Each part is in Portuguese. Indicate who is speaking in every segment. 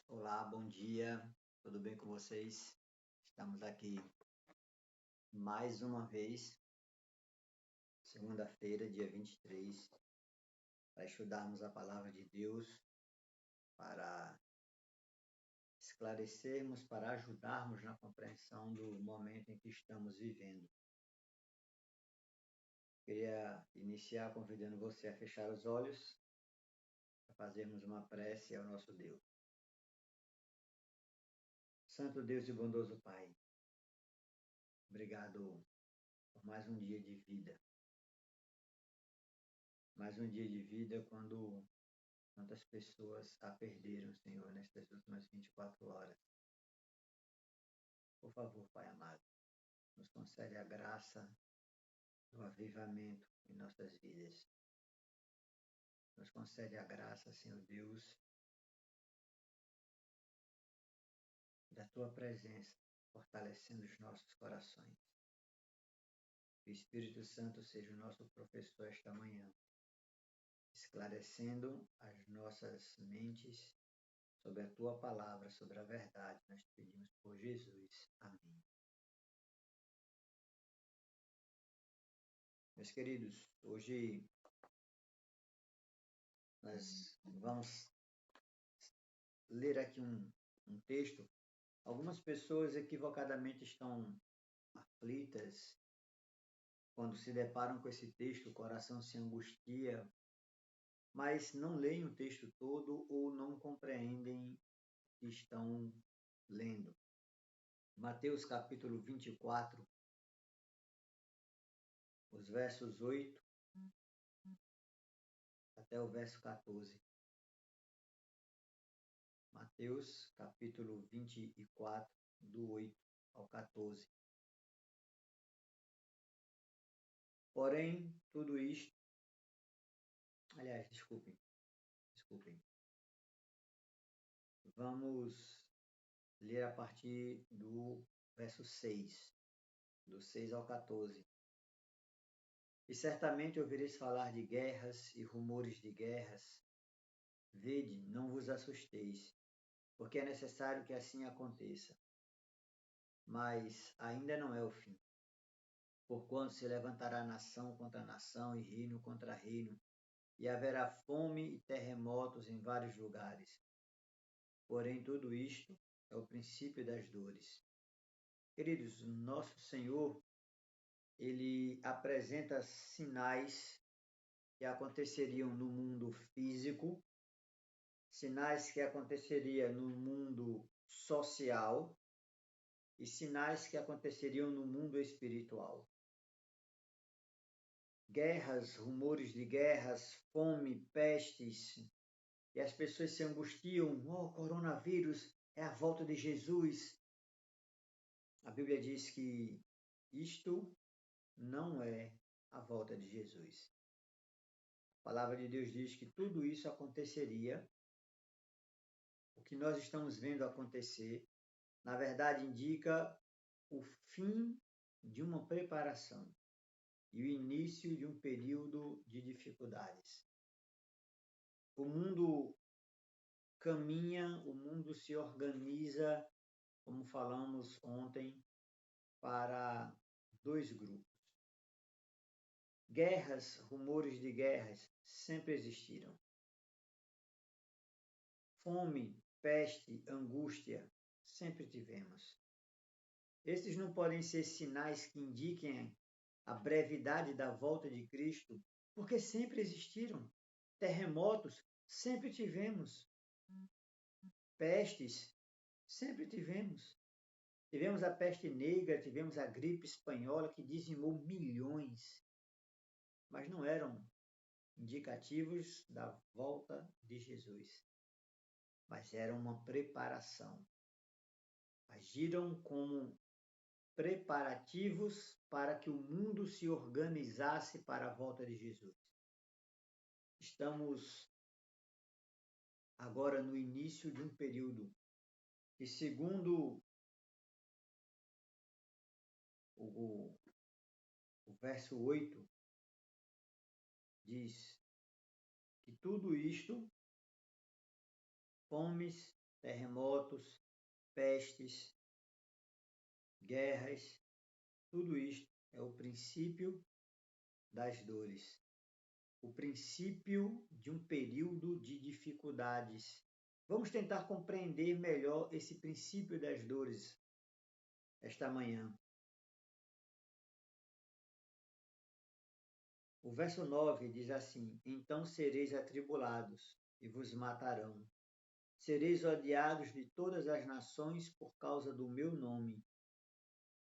Speaker 1: Olá, bom dia, tudo bem com vocês? Estamos aqui mais uma vez, segunda-feira, dia 23, para estudarmos a palavra de Deus, para esclarecermos, para ajudarmos na compreensão do momento em que estamos vivendo. Queria iniciar convidando você a fechar os olhos, para fazermos uma prece ao nosso Deus. Santo Deus e bondoso Pai, obrigado por mais um dia de vida. Mais um dia de vida quando quantas pessoas a perderam, Senhor, nestas últimas 24 horas. Por favor, Pai amado, nos concede a graça do avivamento em nossas vidas. Nos concede a graça, Senhor Deus, da Tua presença, fortalecendo os nossos corações. Que o Espírito Santo seja o nosso professor esta manhã, esclarecendo as nossas mentes sobre a Tua palavra, sobre a verdade. Nós te pedimos por Jesus. Amém. Meus queridos, hoje nós vamos ler aqui um texto. Algumas pessoas equivocadamente estão aflitas quando se deparam com esse texto, o coração se angustia, mas não leem o texto todo ou não compreendem o que estão lendo. Mateus capítulo 24, os versos 8 até o verso 14. Mateus capítulo 24, do 8 ao 14. Porém, tudo isto, aliás, desculpem. Vamos ler a partir do verso 6, do 6 ao 14. E certamente ouvireis falar de guerras e rumores de guerras. Vede, não vos assusteis, porque é necessário que assim aconteça. Mas ainda não é o fim. Porquanto se levantará nação contra nação e reino contra reino, e haverá fome e terremotos em vários lugares. Porém, tudo isto é o princípio das dores. Queridos, nosso Senhor, ele apresenta sinais que aconteceriam no mundo físico, sinais que aconteceriam no mundo social e sinais que aconteceriam no mundo espiritual. Guerras, rumores de guerras, fome, pestes, e as pessoas se angustiam, coronavírus, é a volta de Jesus. A Bíblia diz que isto não é a volta de Jesus. A palavra de Deus diz que tudo isso aconteceria. O que nós estamos vendo acontecer, na verdade, indica o fim de uma preparação e o início de um período de dificuldades. O mundo caminha, o mundo se organiza, como falamos ontem, para dois grupos. Guerras, rumores de guerras sempre existiram. Fome, peste, angústia, sempre tivemos. Esses não podem ser sinais que indiquem a brevidade da volta de Cristo, porque sempre existiram. Terremotos, sempre tivemos. Pestes, sempre tivemos. Tivemos a peste negra, tivemos a gripe espanhola que dizimou milhões, mas não eram indicativos da volta de Jesus, mas eram uma preparação. Agiram como preparativos para que o mundo se organizasse para a volta de Jesus. Estamos agora no início de um período que, segundo o verso 8, diz que tudo isto, fomes, terremotos, pestes, guerras, tudo isto é o princípio das dores, o princípio de um período de dificuldades. Vamos tentar compreender melhor esse princípio das dores esta manhã. O verso 9 diz assim: Então sereis atribulados e vos matarão. Sereis odiados de todas as nações por causa do meu nome.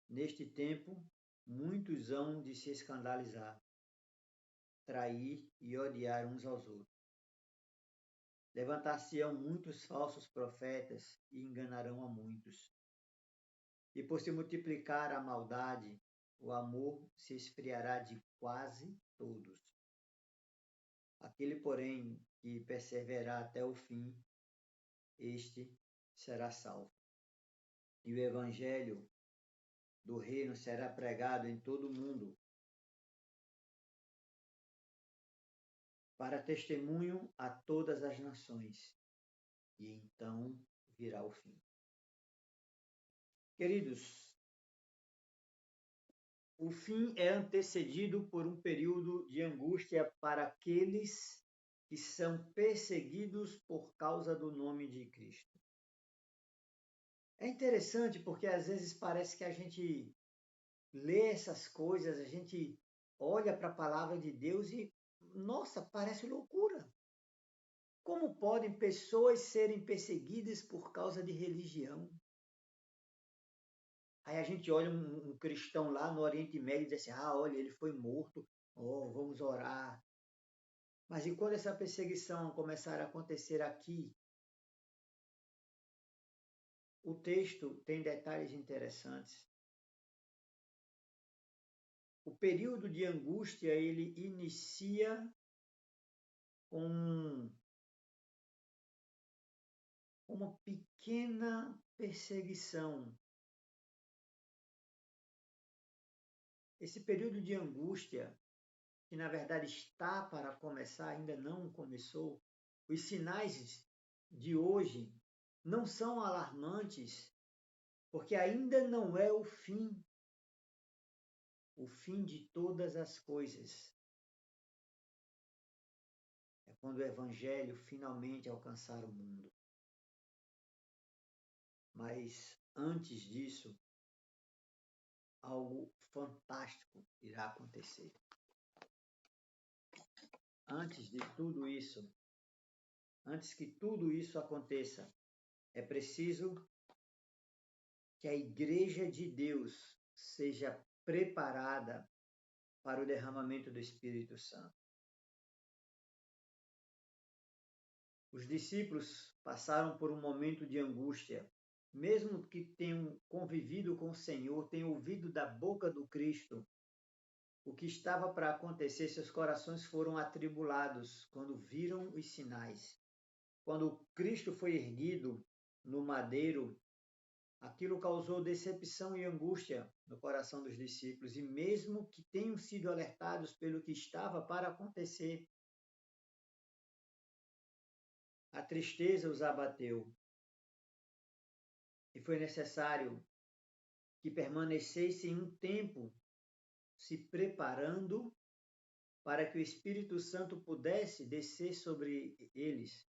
Speaker 1: Neste tempo, muitos hão de se escandalizar, trair e odiar uns aos outros. Levantar-se-ão muitos falsos profetas e enganarão a muitos. E por se multiplicar a maldade, o amor se esfriará de quase todos. Aquele, porém, que perseverar até o fim, este será salvo. E o evangelho do reino será pregado em todo o mundo, para testemunho a todas as nações, e então virá o fim. Queridos, o fim é antecedido por um período de angústia para aqueles que são perseguidos por causa do nome de Cristo. É interessante porque às vezes parece que a gente lê essas coisas, a gente olha para a palavra de Deus e, nossa, parece loucura. Como podem pessoas serem perseguidas por causa de religião? Aí a gente olha um cristão lá no Oriente Médio e diz assim, olha, ele foi morto, vamos orar. Mas e quando essa perseguição começar a acontecer aqui? O texto tem detalhes interessantes. O período de angústia, ele inicia com uma pequena perseguição. Esse período de angústia, que na verdade está para começar, ainda não começou, os sinais de hoje não são alarmantes, porque ainda não é o fim de todas as coisas. É quando o Evangelho finalmente alcançar o mundo. Mas antes disso, algo fantástico irá acontecer. Antes de tudo isso, antes que tudo isso aconteça, é preciso que a Igreja de Deus seja preparada para o derramamento do Espírito Santo. Os discípulos passaram por um momento de angústia, mesmo que tenham convivido com o Senhor, tenham ouvido da boca do Cristo o que estava para acontecer, seus corações foram atribulados quando viram os sinais. Quando Cristo foi erguido no madeiro, aquilo causou decepção e angústia no coração dos discípulos, e mesmo que tenham sido alertados pelo que estava para acontecer, a tristeza os abateu. E foi necessário que permanecessem um tempo se preparando para que o Espírito Santo pudesse descer sobre eles.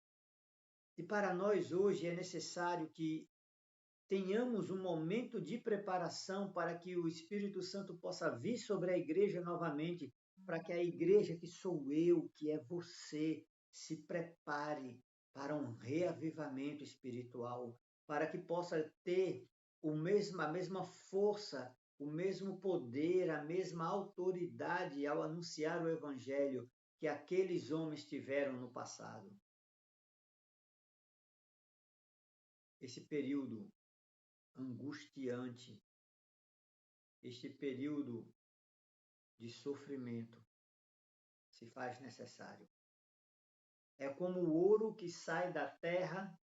Speaker 1: E para nós hoje é necessário que tenhamos um momento de preparação para que o Espírito Santo possa vir sobre a igreja novamente, para que a igreja que sou eu, que é você, se prepare para um reavivamento espiritual, para que possa ter a mesma força, o mesmo poder, a mesma autoridade ao anunciar o Evangelho que aqueles homens tiveram no passado. Esse período angustiante, este período de sofrimento se faz necessário. É como o ouro que sai da terra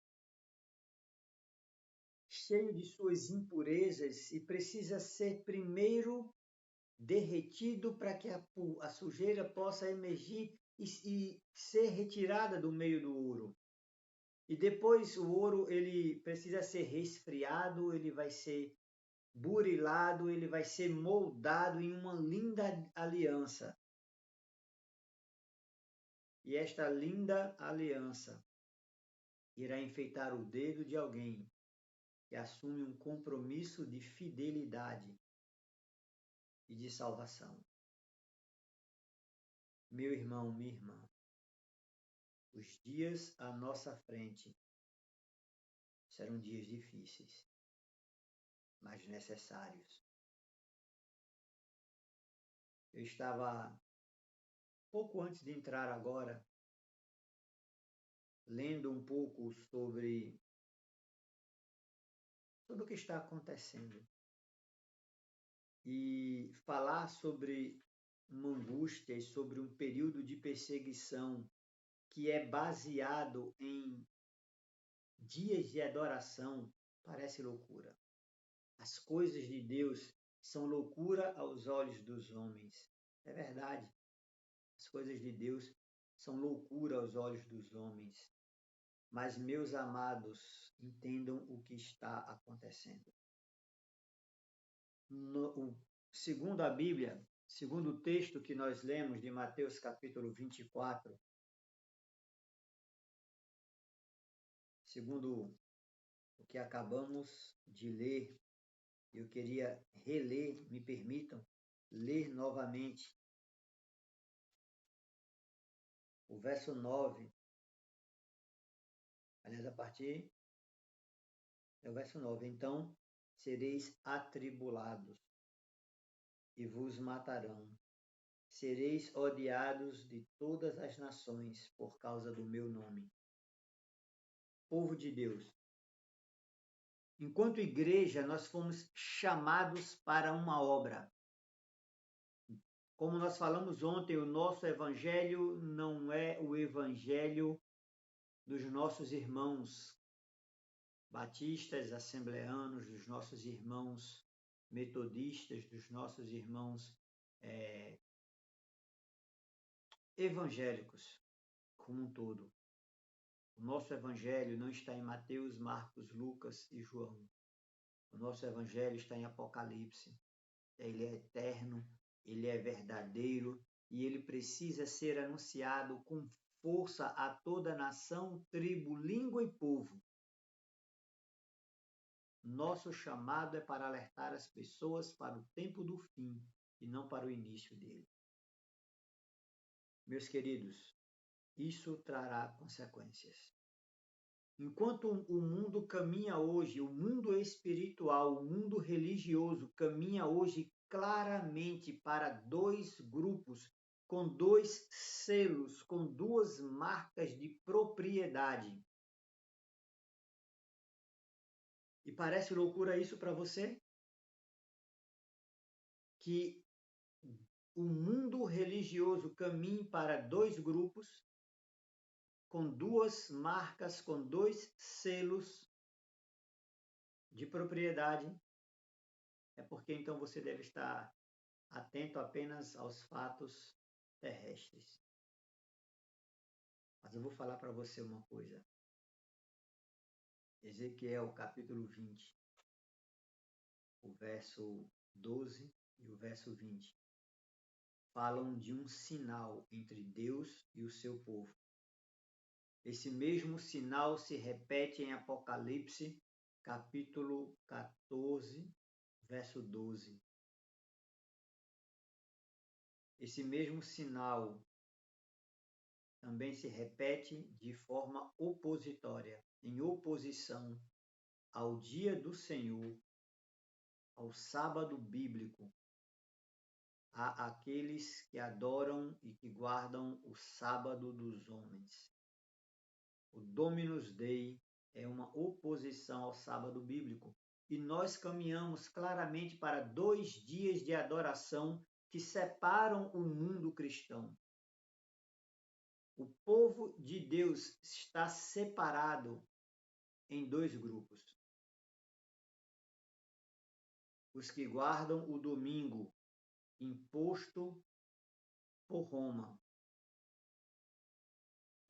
Speaker 1: cheio de suas impurezas e precisa ser primeiro derretido para que a sujeira possa emergir e ser retirada do meio do ouro. E depois o ouro ele precisa ser resfriado, ele vai ser burilado, ele vai ser moldado em uma linda aliança. E esta linda aliança irá enfeitar o dedo de alguém que assume um compromisso de fidelidade e de salvação. Meu irmão, minha irmã, os dias à nossa frente serão dias difíceis, mas necessários. Eu estava, pouco antes de entrar agora, lendo um pouco sobre o que está acontecendo. E falar sobre uma angústia e sobre um período de perseguição que é baseado em dias de adoração parece loucura. As coisas de Deus são loucura aos olhos dos homens. É verdade. As coisas de Deus são loucura aos olhos dos homens. Mas, meus amados, entendam o que está acontecendo. Segundo a Bíblia, segundo o texto que nós lemos de Mateus capítulo 24, segundo o que acabamos de ler, eu queria reler, me permitam, ler novamente o verso 9, aliás, a partir do verso 9. Então sereis atribulados e vos matarão. Sereis odiados de todas as nações por causa do meu nome. Povo de Deus, enquanto igreja, nós fomos chamados para uma obra. Como nós falamos ontem, o nosso evangelho não é o evangelho dos nossos irmãos batistas, assembleanos, dos nossos irmãos metodistas, dos nossos irmãos evangélicos como um todo. O nosso evangelho não está em Mateus, Marcos, Lucas e João. O nosso evangelho está em Apocalipse. Ele é eterno, ele é verdadeiro e ele precisa ser anunciado com força a toda nação, tribo, língua e povo. Nosso chamado é para alertar as pessoas para o tempo do fim e não para o início dele. Meus queridos, isso trará consequências. Enquanto o mundo caminha hoje, o mundo espiritual, o mundo religioso caminha hoje claramente para dois grupos, com dois selos, com duas marcas de propriedade. E parece loucura isso para você? Que o mundo religioso caminhe para dois grupos, com duas marcas, com dois selos de propriedade, é porque então você deve estar atento apenas aos fatos terrestres. Mas eu vou falar para você uma coisa. Ezequiel capítulo 20, o verso 12 e o verso 20, falam de um sinal entre Deus e o seu povo. Esse mesmo sinal se repete em Apocalipse capítulo 14, verso 12. Esse mesmo sinal também se repete de forma opositória, em oposição ao dia do Senhor, ao sábado bíblico, a aqueles que adoram e que guardam o sábado dos homens. O Dominus Dei é uma oposição ao sábado bíblico e nós caminhamos claramente para 2 dias de adoração que separam o mundo cristão. O povo de Deus está separado em 2 grupos. Os que guardam o domingo imposto por Roma,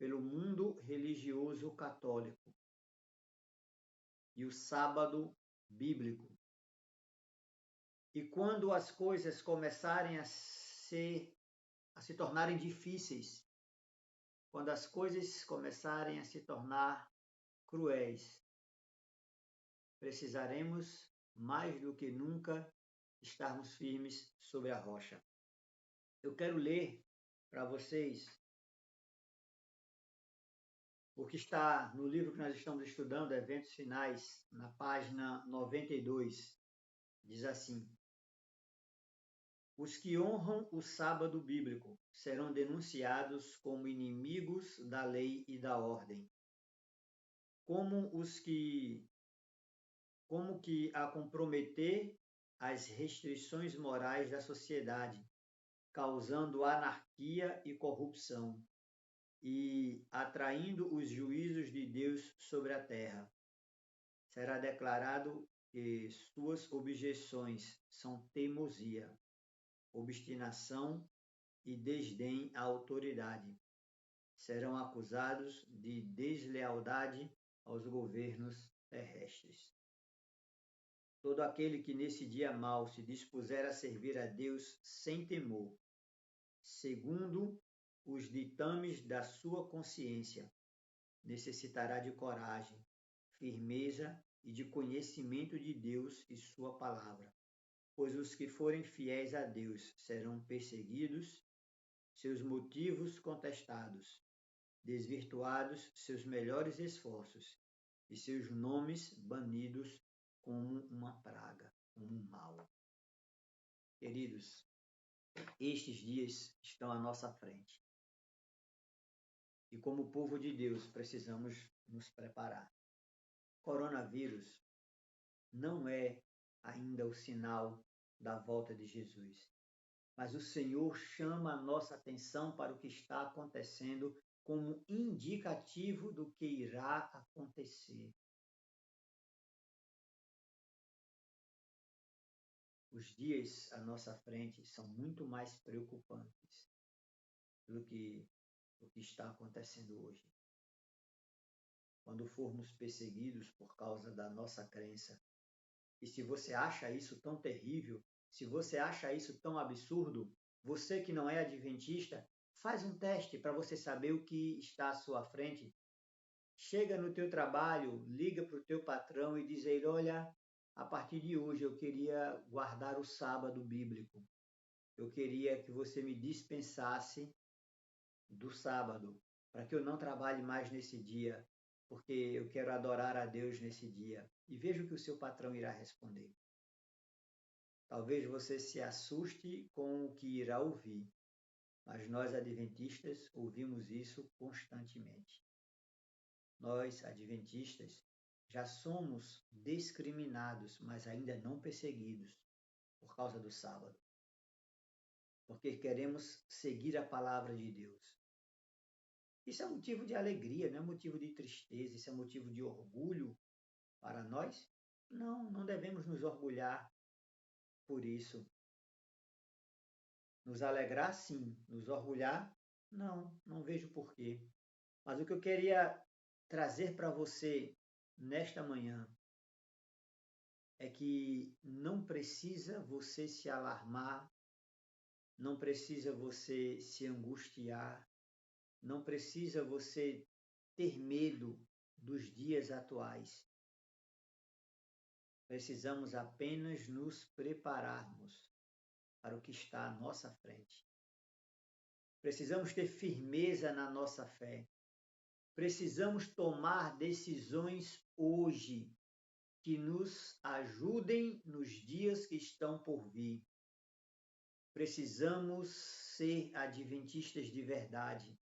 Speaker 1: pelo mundo religioso católico e o sábado bíblico. E quando as coisas começarem a se tornarem difíceis, quando as coisas começarem a se tornar cruéis, precisaremos mais do que nunca estarmos firmes sobre a rocha. Eu quero ler para vocês o que está no livro que nós estamos estudando, Eventos Finais, na página 92. Diz assim: os que honram o sábado bíblico serão denunciados como inimigos da lei e da ordem, como que a comprometer as restrições morais da sociedade, causando anarquia e corrupção e atraindo os juízos de Deus sobre a terra. Será declarado que suas objeções são teimosia, obstinação e desdém à autoridade. Serão acusados de deslealdade aos governos terrestres. Todo aquele que nesse dia mau se dispuser a servir a Deus sem temor, segundo os ditames da sua consciência, necessitará de coragem, firmeza e de conhecimento de Deus e sua palavra, pois os que forem fiéis a Deus serão perseguidos, seus motivos contestados, desvirtuados seus melhores esforços e seus nomes banidos como uma praga, como um mal. Queridos, estes dias estão à nossa frente. E como povo de Deus, precisamos nos preparar. Coronavírus não é ainda o sinal da volta de Jesus, mas o Senhor chama a nossa atenção para o que está acontecendo como indicativo do que irá acontecer. Os dias à nossa frente são muito mais preocupantes do que o que está acontecendo hoje. Quando formos perseguidos por causa da nossa crença, e se você acha isso tão terrível, se você acha isso tão absurdo, você que não é adventista, faz um teste para você saber o que está à sua frente. Chega no teu trabalho, liga para o teu patrão e diz a ele: olha, a partir de hoje eu queria guardar o sábado bíblico. Eu queria que você me dispensasse do sábado, para que eu não trabalhe mais nesse dia, porque eu quero adorar a Deus nesse dia. E veja o que o seu patrão irá responder. Talvez você se assuste com o que irá ouvir, mas nós adventistas ouvimos isso constantemente. Nós adventistas já somos discriminados, mas ainda não perseguidos por causa do sábado, porque queremos seguir a palavra de Deus. Isso é motivo de alegria, não é motivo de tristeza, isso é motivo de orgulho para nós? Não, não devemos nos orgulhar por isso. Nos alegrar, sim. Nos orgulhar, não, não vejo porquê. Mas o que eu queria trazer para você nesta manhã é que não precisa você se alarmar, não precisa você se angustiar, não precisa você ter medo dos dias atuais. Precisamos apenas nos prepararmos para o que está à nossa frente. Precisamos ter firmeza na nossa fé. Precisamos tomar decisões hoje que nos ajudem nos dias que estão por vir. Precisamos ser adventistas de verdade.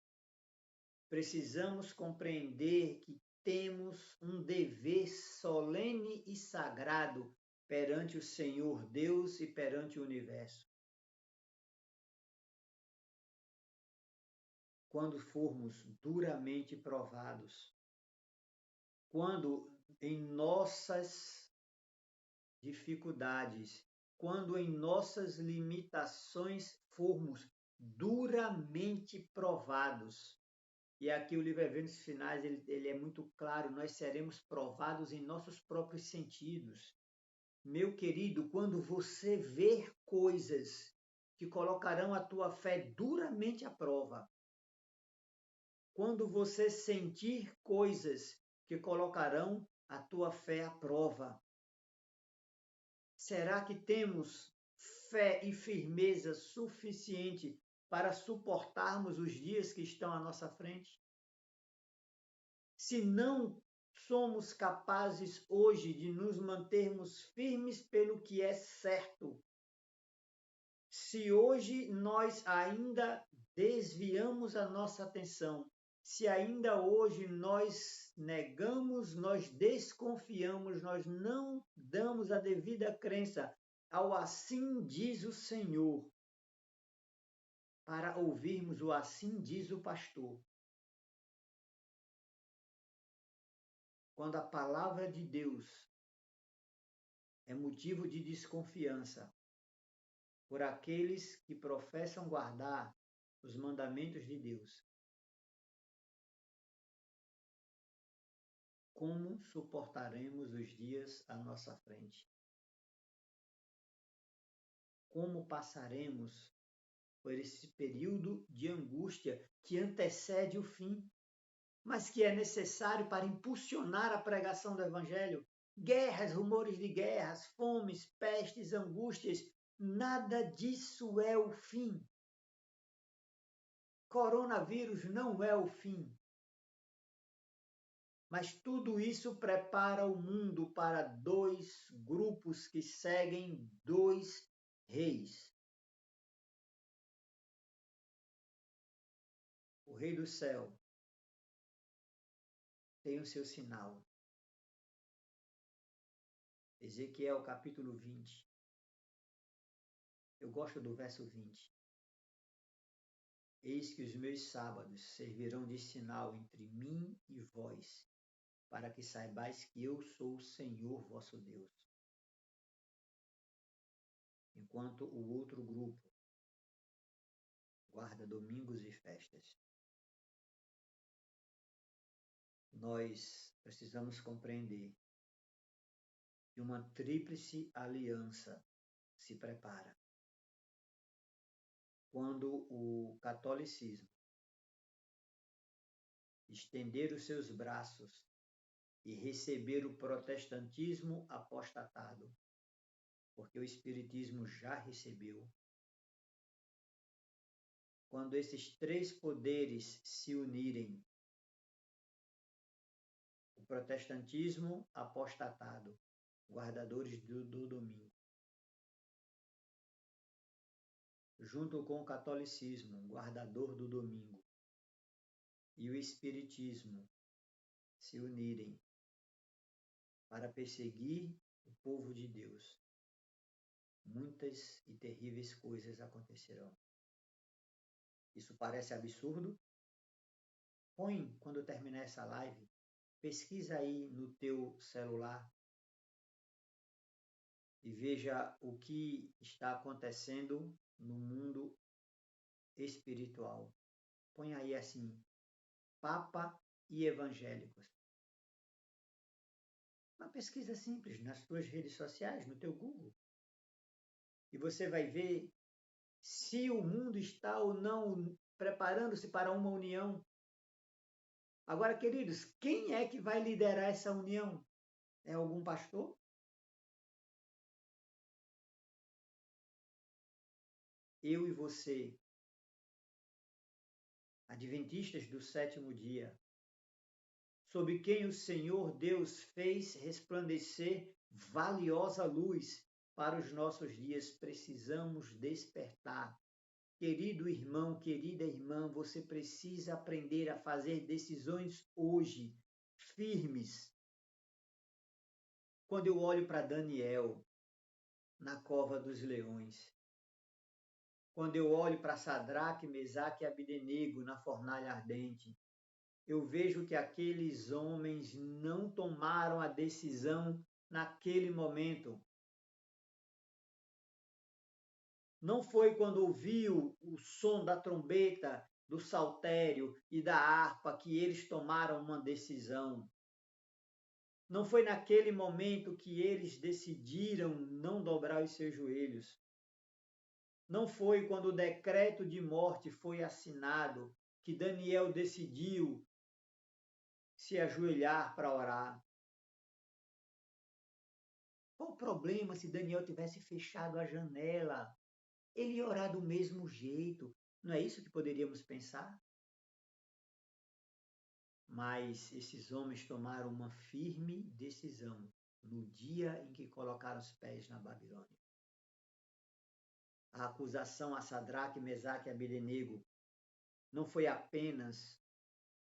Speaker 1: Precisamos compreender que temos um dever solene e sagrado perante o Senhor Deus e perante o universo. Quando formos duramente provados, quando em nossas dificuldades, quando em nossas limitações formos duramente provados, E aqui o livro Eventos Finais, ele é muito claro, nós seremos provados em nossos próprios sentidos. Meu querido, quando você ver coisas que colocarão a tua fé duramente à prova, quando você sentir coisas que colocarão a tua fé à prova, será que temos fé e firmeza suficiente para suportarmos os dias que estão à nossa frente? Se não somos capazes hoje de nos mantermos firmes pelo que é certo, se hoje nós ainda desviamos a nossa atenção, se ainda hoje nós negamos, nós desconfiamos, nós não damos a devida crença ao assim diz o Senhor, para ouvirmos o assim diz o pastor. Quando a palavra de Deus é motivo de desconfiança por aqueles que professam guardar os mandamentos de Deus, como suportaremos os dias à nossa frente? Como passaremos por esse período de angústia que antecede o fim, mas que é necessário para impulsionar a pregação do Evangelho? Guerras, rumores de guerras, fomes, pestes, angústias, nada disso é o fim. Coronavírus não é o fim. Mas tudo isso prepara o mundo para dois grupos que seguem dois reis. O rei do céu tem o seu sinal. Ezequiel capítulo 20. Eu gosto do verso 20. Eis que os meus sábados servirão de sinal entre mim e vós, para que saibais que eu sou o Senhor vosso Deus. Enquanto o outro grupo guarda domingos e festas. Nós precisamos compreender que uma tríplice aliança se prepara. Quando o catolicismo estender os seus braços e receber o protestantismo apostatado, porque o espiritismo já recebeu, quando esses três poderes se unirem, o protestantismo apostatado, guardadores do domingo, junto com o catolicismo, guardador do domingo, e o espiritismo se unirem para perseguir o povo de Deus, muitas e terríveis coisas acontecerão. Isso parece absurdo? Põe, quando terminar essa live, pesquisa aí no teu celular e veja o que está acontecendo no mundo espiritual. Põe aí assim, Papa e evangélicos. Uma pesquisa simples nas tuas redes sociais, no teu Google. E você vai ver se o mundo está ou não preparando-se para uma união. Agora, queridos, quem é que vai liderar essa união? É algum pastor? Eu e você, adventistas do sétimo dia, sob quem o Senhor Deus fez resplandecer valiosa luz para os nossos dias, precisamos despertar. Querido irmão, querida irmã, você precisa aprender a fazer decisões hoje, firmes. Quando eu olho para Daniel na cova dos leões, quando eu olho para Sadraque, Mesaque e Abdenego na fornalha ardente, eu vejo que aqueles homens não tomaram a decisão naquele momento. Não foi quando ouviu o som da trombeta do saltério e da harpa que eles tomaram uma decisão. Não foi naquele momento que eles decidiram não dobrar os seus joelhos. Não foi quando o decreto de morte foi assinado que Daniel decidiu se ajoelhar para orar. Qual o problema se Daniel tivesse fechado a janela? Ele ia orar do mesmo jeito. Não é isso que poderíamos pensar? Mas esses homens tomaram uma firme decisão no dia em que colocaram os pés na Babilônia. A acusação a Sadraque, Mesaque e Abednego não foi apenas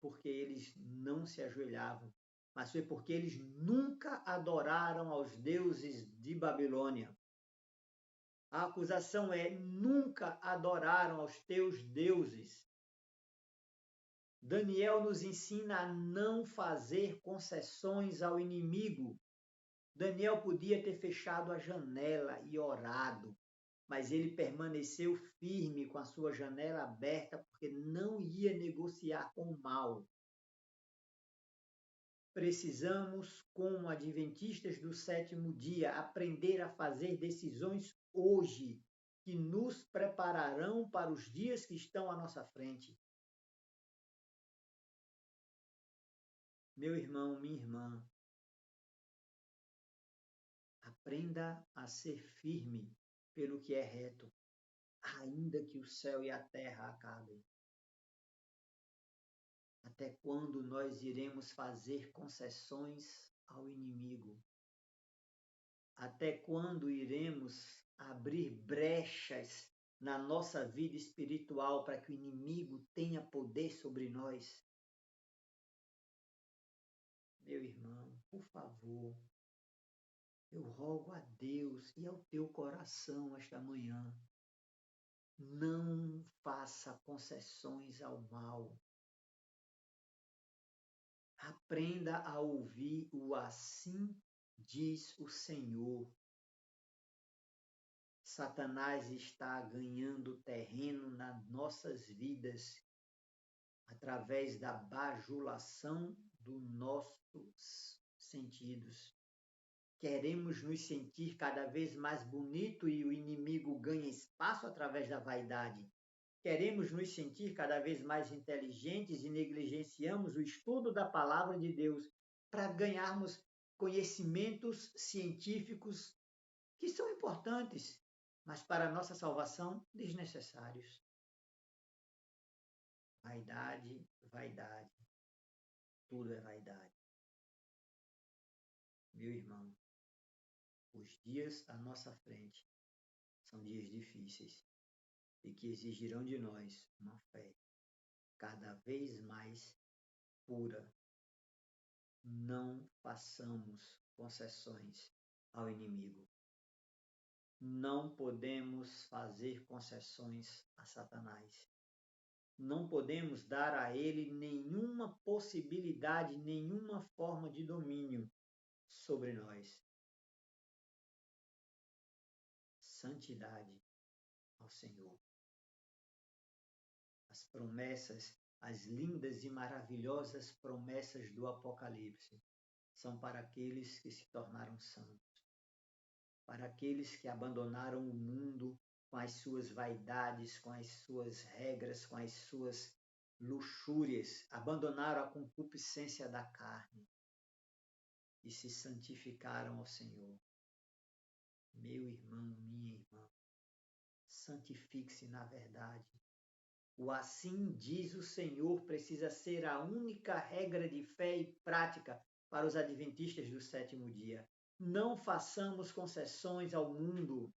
Speaker 1: porque eles não se ajoelhavam, mas foi porque eles nunca adoraram aos deuses de Babilônia. A acusação é: nunca adoraram aos teus deuses. Daniel nos ensina a não fazer concessões ao inimigo. Daniel podia ter fechado a janela e orado, mas ele permaneceu firme com a sua janela aberta porque não ia negociar com o mal. Precisamos, como adventistas do sétimo dia, aprender a fazer decisões hoje que nos prepararão para os dias que estão à nossa frente. Meu irmão, minha irmã, aprenda a ser firme pelo que é reto, ainda que o céu e a terra acabem. Até quando nós iremos fazer concessões ao inimigo? Até quando iremos abrir brechas na nossa vida espiritual para que o inimigo tenha poder sobre nós? Meu irmão, por favor, eu rogo a Deus e ao teu coração esta manhã, não faça concessões ao mal. Aprenda a ouvir o assim diz o Senhor. Satanás está ganhando terreno nas nossas vidas através da bajulação dos nossos sentidos. Queremos nos sentir cada vez mais bonito e o inimigo ganha espaço através da vaidade. Queremos nos sentir cada vez mais inteligentes e negligenciamos o estudo da palavra de Deus para ganharmos conhecimentos científicos que são importantes, mas para a nossa salvação desnecessários. Vaidade, vaidade, tudo é vaidade. Meu irmão, os dias à nossa frente são dias difíceis e que exigirão de nós uma fé cada vez mais pura. Não façamos concessões ao inimigo. Não podemos fazer concessões a Satanás. Não podemos dar a ele nenhuma possibilidade, nenhuma forma de domínio sobre nós. Santidade ao Senhor. As promessas, as lindas e maravilhosas promessas do Apocalipse são para aqueles que se tornaram santos, para aqueles que abandonaram o mundo com as suas vaidades, com as suas regras, com as suas luxúrias, abandonaram a concupiscência da carne e se santificaram ao Senhor. Meu irmão, minha irmã, santifique-se na verdade. O assim diz o Senhor precisa ser a única regra de fé e prática para os adventistas do sétimo dia. Não façamos concessões ao mundo.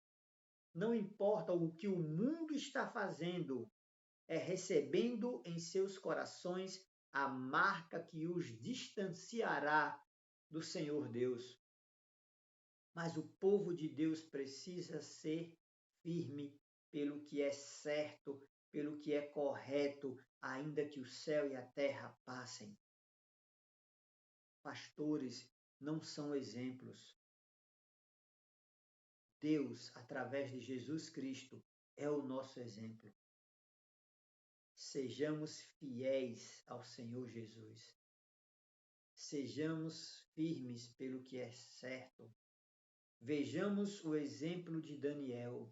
Speaker 1: Não importa o que o mundo está fazendo, é recebendo em seus corações a marca que os distanciará do Senhor Deus. Mas o povo de Deus precisa ser firme pelo que é certo, pelo que é correto, ainda que o céu e a terra passem. Pastores não são exemplos. Deus, através de Jesus Cristo, é o nosso exemplo. sejamos fiéis ao Senhor Jesus. Sejamos firmes pelo que é certo. Vejamos o exemplo de Daniel,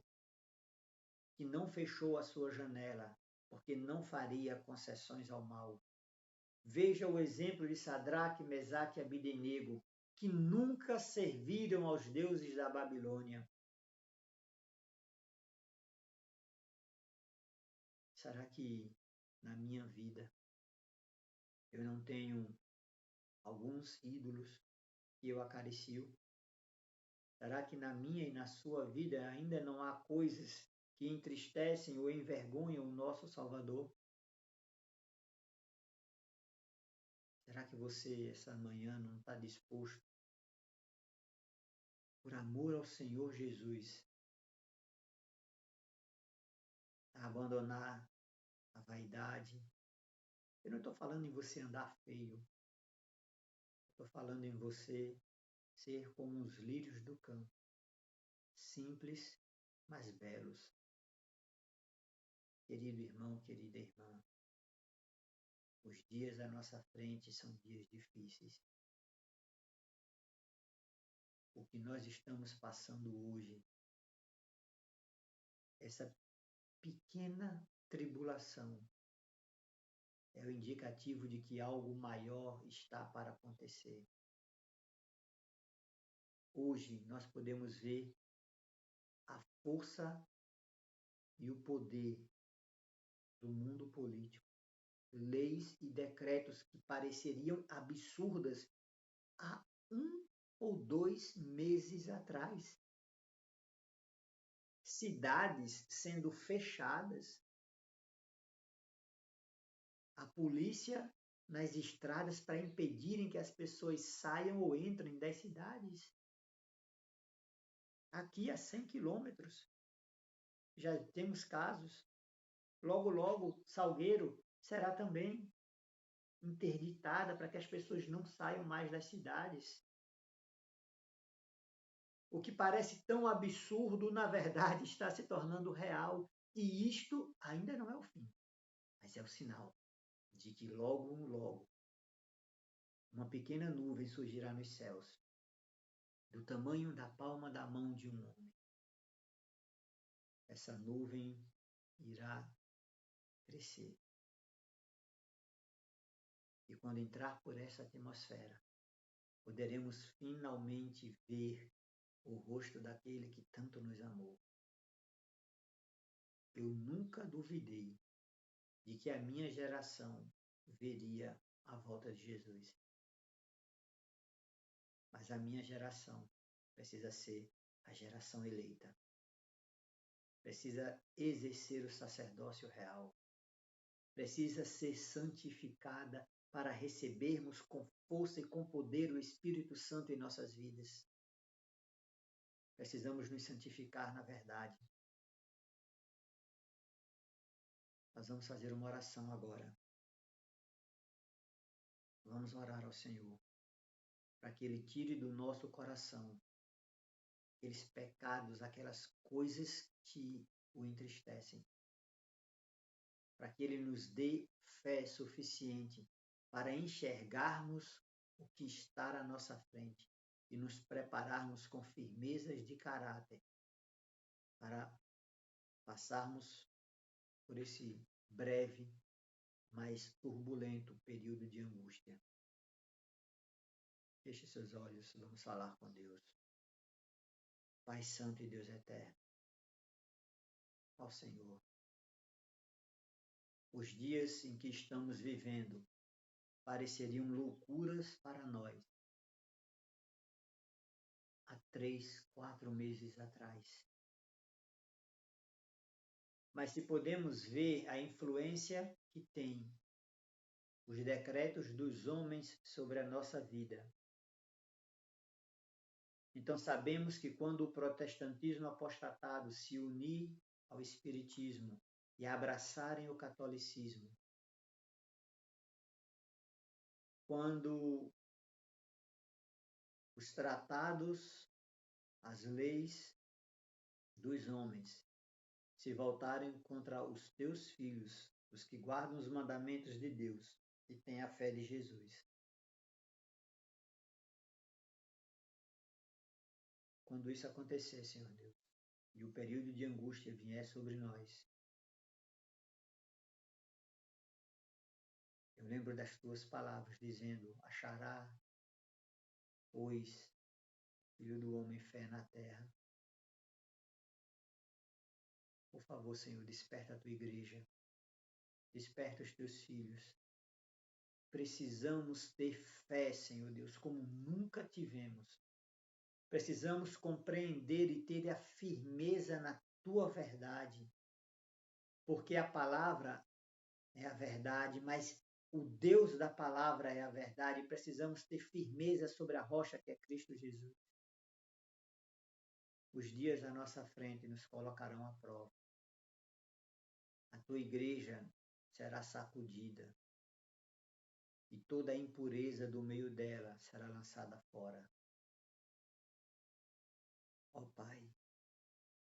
Speaker 1: que não fechou a sua janela, porque não faria concessões ao mal. Veja o exemplo de Sadraque, Mesaque e Abdenego, que nunca serviram aos deuses da Babilônia. Será que na minha vida eu não tenho alguns ídolos que eu acaricio? Será que na minha e na sua vida ainda não há coisas que entristecem ou envergonham o nosso Salvador? Será que você, essa manhã, não está disposto, por amor ao Senhor Jesus, a abandonar a vaidade? Eu não estou falando em você andar feio. Estou falando em você ser como os lírios do campo, simples, mas belos. Querido irmão, querida irmã, os dias à nossa frente são dias difíceis. O que nós estamos passando hoje, essa pequena tribulação, é o indicativo de que algo maior está para acontecer. Hoje nós podemos ver a força e o poder do mundo político, leis e decretos que pareceriam absurdas há 1 ou 2 meses atrás. Cidades sendo fechadas, a polícia nas estradas para impedirem que as pessoas saiam ou entrem das cidades. Aqui a 100 quilômetros já temos casos. Logo, logo, Salgueiro será também interditada para que as pessoas não saiam mais das cidades. O que parece tão absurdo, na verdade, está se tornando real. E isto ainda não é o fim, mas é o sinal de que logo, logo, uma pequena nuvem surgirá nos céus, do tamanho da palma da mão de um homem. Essa nuvem irá crescer. E quando entrar por essa atmosfera, poderemos finalmente ver o rosto daquele que tanto nos amou. Eu nunca duvidei de que a minha geração veria a volta de Jesus. Mas a minha geração precisa ser a geração eleita. Precisa exercer o sacerdócio real. Precisa ser santificada para recebermos com força e com poder o Espírito Santo em nossas vidas. Precisamos nos santificar na verdade. Nós vamos fazer uma oração agora. Vamos orar ao Senhor para que Ele tire do nosso coração aqueles pecados, aquelas coisas que o entristecem. Para que Ele nos dê fé suficiente para enxergarmos o que está à nossa frente e nos prepararmos com firmezas de caráter para passarmos por esse breve, mas turbulento período de angústia. Feche seus olhos, vamos falar com Deus. Pai Santo e Deus Eterno, ó Senhor, os dias em que estamos vivendo pareceriam loucuras para nós há 3, 4 meses atrás. Mas se podemos ver a influência que tem os decretos dos homens sobre a nossa vida, então sabemos que quando o protestantismo apostatado se unir ao espiritismo e abraçarem o catolicismo, quando os tratados, as leis dos homens se voltarem contra os teus filhos, os que guardam os mandamentos de Deus e têm a fé de Jesus. Quando isso acontecer, Senhor Deus, e o período de angústia vier sobre nós, eu lembro das tuas palavras dizendo: achará, pois, Filho do homem, fé na terra. Por favor, Senhor, desperta a tua igreja, desperta os teus filhos. Precisamos ter fé, Senhor Deus, como nunca tivemos. Precisamos compreender e ter a firmeza na tua verdade, porque a palavra é a verdade, mas o Deus da palavra é a verdade, e precisamos ter firmeza sobre a rocha que é Cristo Jesus. Os dias à nossa frente nos colocarão à prova. A tua igreja será sacudida e toda a impureza do meio dela será lançada fora. Ó Pai,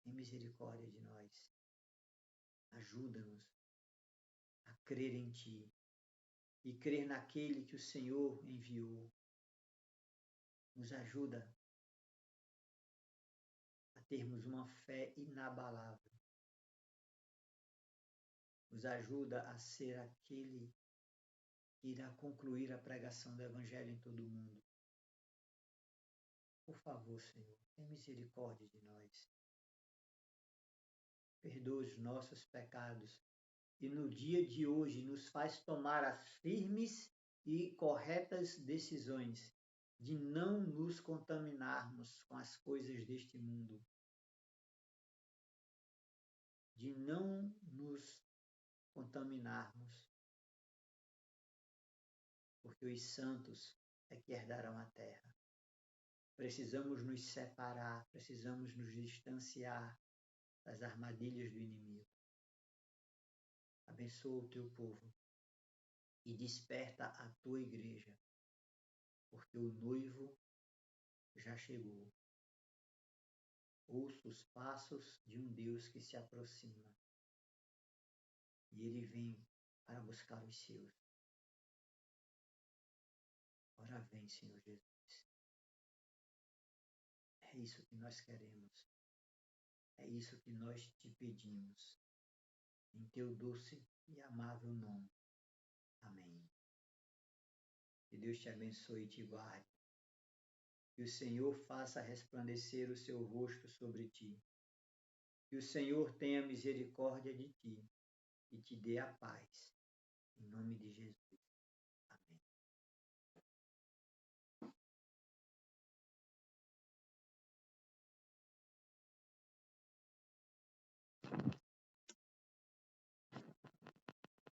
Speaker 1: tem misericórdia de nós. Ajuda-nos a crer em Ti e crer naquele que o Senhor enviou. Nos ajuda a termos uma fé inabalável. Nos ajuda a ser aquele que irá concluir a pregação do Evangelho em todo o mundo. Por favor, Senhor, tem misericórdia de nós. Perdoa os nossos pecados e no dia de hoje nos faz tomar as firmes e corretas decisões de não nos contaminarmos com as coisas deste mundo, de não nos contaminarmos, porque os santos é que herdarão a terra. Precisamos nos separar, precisamos nos distanciar das armadilhas do inimigo. Abençoa o teu povo e desperta a tua igreja, porque o noivo já chegou. Ouça os passos de um Deus que se aproxima e ele vem para buscar os seus. Ora vem, Senhor Jesus. É isso que nós queremos. É isso que nós te pedimos. Em teu doce e amável nome. Amém. Que Deus te abençoe e te guarde. Que o Senhor faça resplandecer o seu rosto sobre ti. Que o Senhor tenha misericórdia de ti e te dê a paz. Em nome de Jesus.